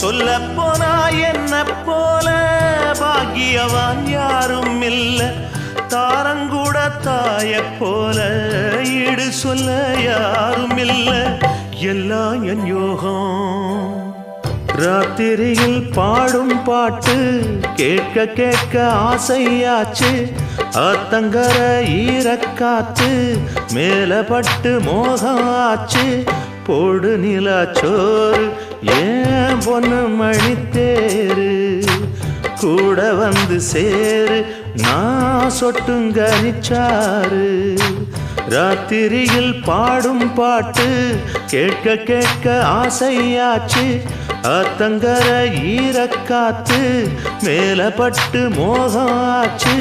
சொல்ல போனா என்ன போல பாக்கியவான் யாரும் இல்ல தாரங்கூட தாய போல ஈடு சொல்ல யாரும் இல்ல எல்லாம் என் யோகம் ராத்திரியில் பாடும் பாட்டு கேட்க கேட்க ஆசையாச்சு ஆத்தங்கர ஈரக்காத்து மேலப்பட்டு மோகம் ஆச்சு போடு நிலாச்சோறு ஏன் பொண்ணு மணித்தேரு கூட வந்து சேரு நான் சொட்டுங்கனிச்சாரு ராத்திரியில் பாடும் பாட்டு கேட்க கேட்க ஆசையாச்சு ஆத்தங்கர ஈரக்காத்து மேலப்பட்டு மோகம் ஆச்சு